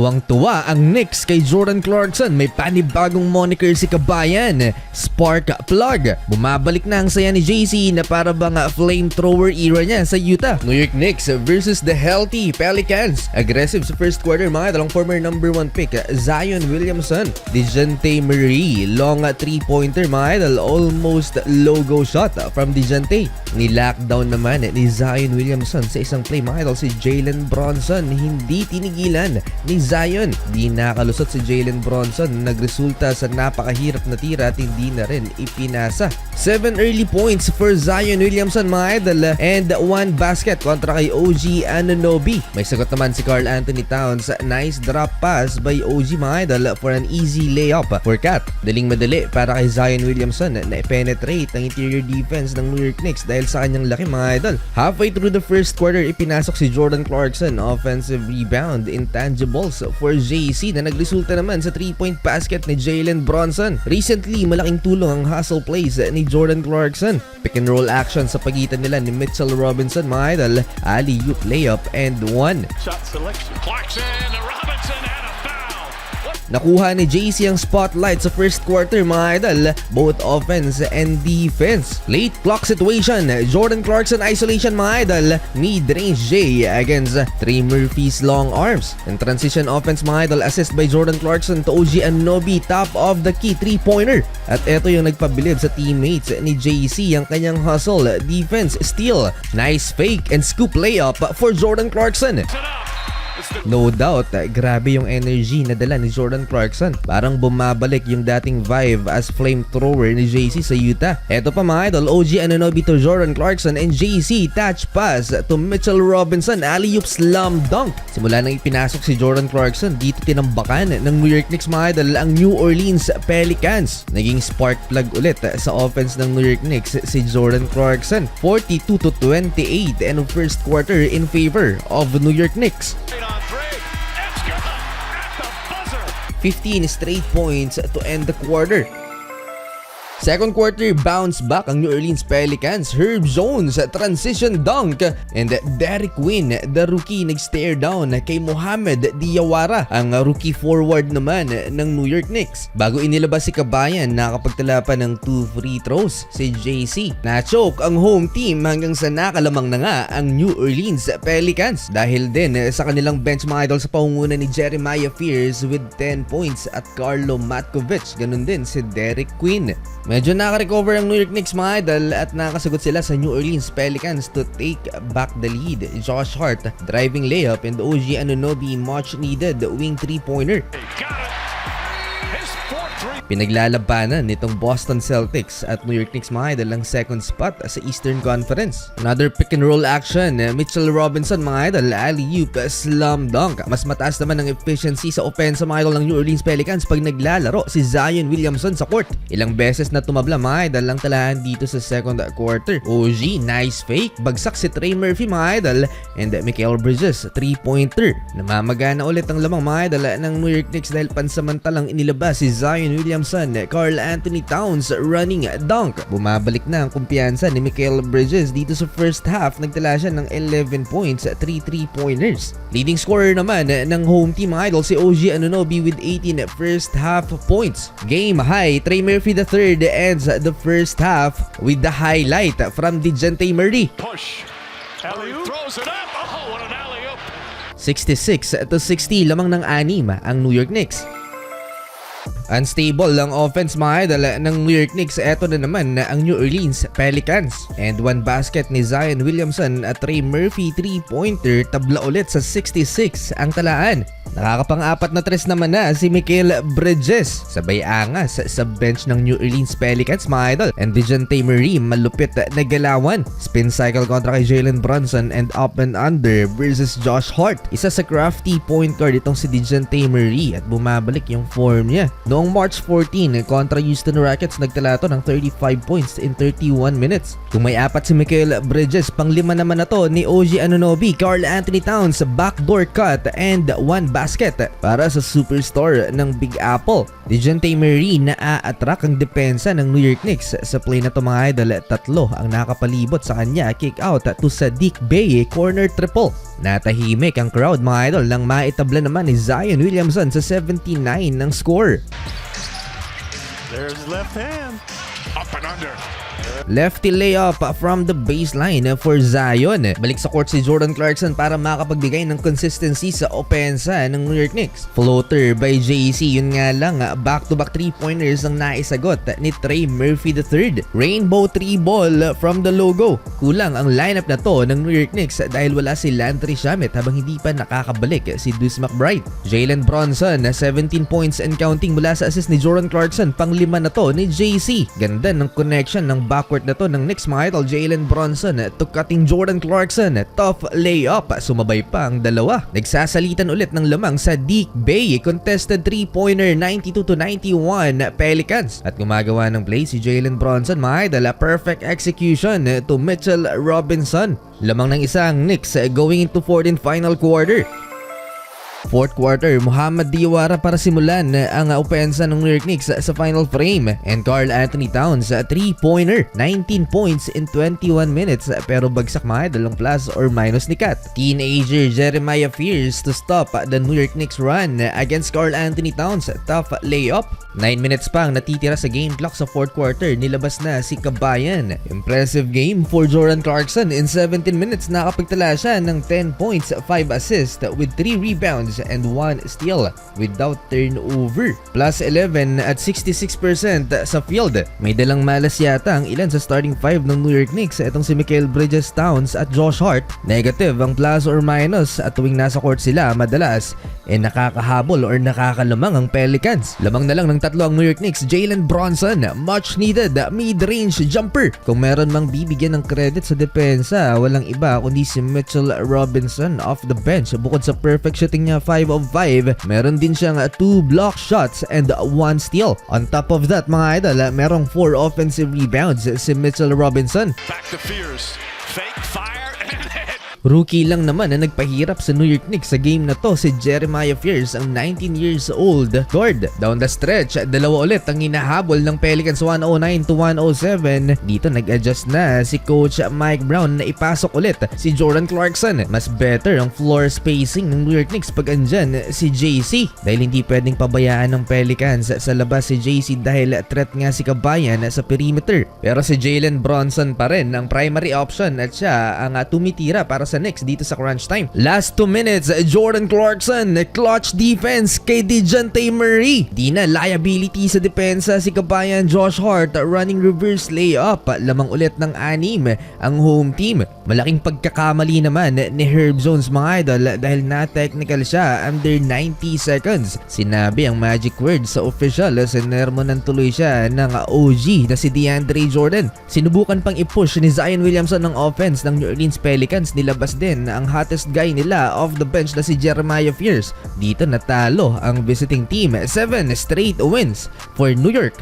Tuwang-tuwa ang Knicks kay Jordan Clarkson. May panibagong moniker si kabayan, Spark Plug. Bumabalik na ang saya ni JC na para bang flamethrower era niya sa Utah. New York Knicks versus the healthy Pelicans. Aggressive sa first quarter mga idol ang former number 1 pick Zion Williamson. DeJounte Murray, long 3-pointer mga idol, almost logo shot from DeJounte. Ni-lockdown naman ni Zion Williamson sa isang play mga idol si Jalen Bronson. Hindi tinigilan ni Zion. Di nakalusot si Jalen Bronson, nagresulta sa napakahirap na tira at hindi na rin ipinasa. 7 early points for Zion Williamson mga idol and 1 basket kontra kay OG Anunoby. May sagot naman si Karl Anthony Towns. Nice drop pass by OG mga idol for an easy layup for Cat. Daling madali para kay Zion Williamson na penetrate ang interior defense ng New York Knicks dahil sa kanyang laki mga idol. Halfway through the first quarter, ipinasok si Jordan Clarkson. Offensive rebound, intangibles for JC na nagresulta naman sa 3-point basket ni Jalen Bronson. Recently, malaking tulong ang hustle plays ni Jordan Clarkson. Pick and roll action sa pagitan nila ni Mitchell Robinson mga idol. Alley-oop layup and 1. Shot selection. Clarkson to Robinson and a foul. Nakuha ni JC ang spotlight sa first quarter mga idol, both offense and defense. Late clock situation, Jordan Clarkson isolation mga idol, mid-range J against Trey Murphy's long arms. In transition offense mga idol, assist by Jordan Clarkson to OG Anunoby, top of the key 3-pointer. At eto yung nagpabilib sa teammates ni JC, ang kanyang hustle, defense, steal, nice fake and scoop layup for Jordan Clarkson. No doubt, grabe yung energy na dala ni Jordan Clarkson. Parang bumabalik yung dating vibe as flamethrower ni JC sa Utah. Eto pa mga idol, OG Anunoby to Jordan Clarkson and JC touch pass to Mitchell Robinson, alley-oop slam dunk. Simula nang ipinasok si Jordan Clarkson, dito tinambakan ng New York Knicks mga idol ang New Orleans Pelicans. Naging spark plug ulit sa offense ng New York Knicks si Jordan Clarkson. 42-28 and first quarter in favor of New York Knicks. 15 straight points to end the quarter. Second quarter, bounce back ang New Orleans Pelicans. Herb Jones, transition dunk. And Derek Quinn, the rookie, nag-stare down kay Mohamed Diawara, ang rookie forward naman ng New York Knicks. Bago inilabas si Kabayan, nakapagtala pa ng 2 free throws si JC. Na-choke ang home team hanggang sa nakalamang na nga ang New Orleans Pelicans. Dahil din sa kanilang bench mga idol sa pangunguna ni Jeremiah Fears with 10 points at Carlo Matkovic. Ganun din si Derek Quinn. Medyo naka-recover ang New York Knicks mga idol at nakasagot sila sa New Orleans Pelicans to take back the lead. Josh Hart, driving layup and OG Anunoby, much needed wing 3-pointer. Pinaglalabanan nitong Boston Celtics at New York Knicks mga idol ang second spot sa Eastern Conference. Another pick and roll action, Mitchell Robinson mga idol, alley-oop slam dunk. Mas mataas naman ang efficiency sa offense mga idol ng New Orleans Pelicans pag naglalaro si Zion Williamson sa court. Ilang beses na tumabla mga idol ang talahan dito sa second quarter. OG, nice fake, bagsak si Trey Murphy mga idol and Mikal Bridges, 3-pointer. Namamagana ulit ang lamang mga idol ng New York Knicks dahil pansamantalang inilabas si Zion Williamson. Karl Anthony Towns running dunk. Bumabalik na ang kumpiyansa ni Mikal Bridges dito sa first half. Nagtala siya ng 11 points, 3 3-pointers. Leading scorer naman ng home team idol si OG Anunoby with 18 first half points. Game high, Trey Murphy III ends the first half with the highlight from DeJounte Murray. Push. Alley-oop. Throws it up. Oh, what an alley-oop. 66-60 lamang ng 6 ang New York Knicks. Unstable ang offense mga idol ng New York Knicks. Eto na naman ang New Orleans Pelicans. And 1 basket ni Zion Williamson at Trey Murphy 3-pointer. Tabla ulit sa 66 ang talaan. Nakakapang-apat na tres naman na si Mikal Bridges. Sabay angas sa bench ng New Orleans Pelicans mga idol. And DeJounte Murray malupit na galawan. Spin cycle kontra kay Jalen Bronson and up and under versus Josh Hart. Isa sa crafty point guard itong si DeJounte Murray at bumabalik yung form niya. Noong March 14 kontra Houston Rockets, nagtala to ng 35 points in 31 minutes. Kung may 4 si Mikal Bridges, pang 5 naman na to ni OG Anunoby. Karl Anthony Towns, backdoor cut and 1 basket basket para sa superstar ng Big Apple. DeJounte Murray na-attract ang depensa ng New York Knicks. Sa play na to mga idol, tatlo ang nakapalibot sa kanya. Kick out to Saddiq Bey, corner triple. Natahimik ang crowd mga idol nang maitabla naman ni Zion Williamson sa 79 ng score. There's his left hand. Up and under. Lefty layup from the baseline for Zion. Balik sa court si Jordan Clarkson para makapagbigay ng consistency sa opensa ng New York Knicks. Floater by JC, yun nga lang, back-to-back 3-pointers ang naisagot ni Trey Murphy III. Rainbow 3 ball from the logo. Kulang ang lineup na to ng New York Knicks dahil wala si Landry Shamet habang hindi pa nakakabalik si Deuce McBride. Jalen Bronson, 17 points and counting mula sa assist ni Jordan Clarkson, pang-5 na to ni JC. Ganda ng connection ng backcourt na to ng Knicks mga idol. Jalen Bronson to cutting Jordan Clarkson, tough layup, sumabay pa ang dalawa. Nagsasalitan ulit ng lamang sa Saddiq Bey, contested 3-pointer, 92-91 Pelicans. At gumagawa ng play si Jalen Bronson mga idol, perfect execution to Mitchell Robinson. Lamang ng isang Knicks going into fourth and final quarter. Fourth quarter, Muhammad Diawara para simulan ang opensa ng New York Knicks sa final frame, and Karl Anthony Towns 3-pointer, 19 points in 21 minutes pero bagsak mga dalawang plus or minus ni Kat. Teenager Jeremiah Fears to stop the New York Knicks run against Karl Anthony Towns, tough layup. 9 minutes pang natitira sa game clock sa fourth quarter, nilabas na si Kabayan. Impressive game for Jordan Clarkson. In 17 minutes nakapagtala siya ng 10 points, 5 assists with 3 rebounds and 1 steal without turnover. Plus 11 at 66% sa field. May dalang malas yata ang ilan sa starting 5 ng New York Knicks. Itong si Mikal Bridges, Towns at Josh Hart. Negative ang plus or minus at tuwing nasa court sila madalas nakakahabol or nakakalamang ang Pelicans. Lamang na lang ng tatlo ang New York Knicks. Jalen Bronson, much needed mid-range jumper. Kung meron mang bibigyan ng credit sa depensa, walang iba kundi si Mitchell Robinson off the bench. Bukod sa perfect shooting niya 5 of 5, meron din siyang 2 block shots and 1 steal. On top of that mga idol, merong 4 offensive rebounds si Mitchell Robinson. Back to Fears. Fake fire and hit. Rookie lang naman na nagpahirap sa New York Knicks sa game na to, si Jeremiah Fears, ang 19 years old guard. Down the stretch, dalawa ulit ang hinahabol ng Pelicans, 109-107. Dito nag-adjust na si Coach Mike Brown na ipasok ulit si Jordan Clarkson. Mas better ang floor spacing ng New York Knicks pag andyan si JC, dahil hindi pwedeng pabayaan ng Pelicans sa labas si JC dahil threat nga si Kabayan sa perimeter. Pero si Jalen Bronson pa rin ang primary option at siya ang tumitira para sa Knicks dito sa crunch time. Last 2 minutes, Jordan Clarkson, clutch defense kay DeJounte Murray. Di na liability sa depensa si Kabayan Josh Hart, running reverse layup. Lamang ulit ng 6 ang home team. Malaking pagkakamali naman ni Herb Jones mga idol dahil na-technical siya under 90 seconds. Sinabi ang magic word sa official, sinermonan tuloy siya ng OG na si DeAndre Jordan. Sinubukan pang i-push ni Zion Williamson ng offense ng New Orleans Pelicans. Nilabas din ang hottest guy nila off the bench na si Jeremiah Fears. Dito natalo ang visiting team. 7 straight wins for New York.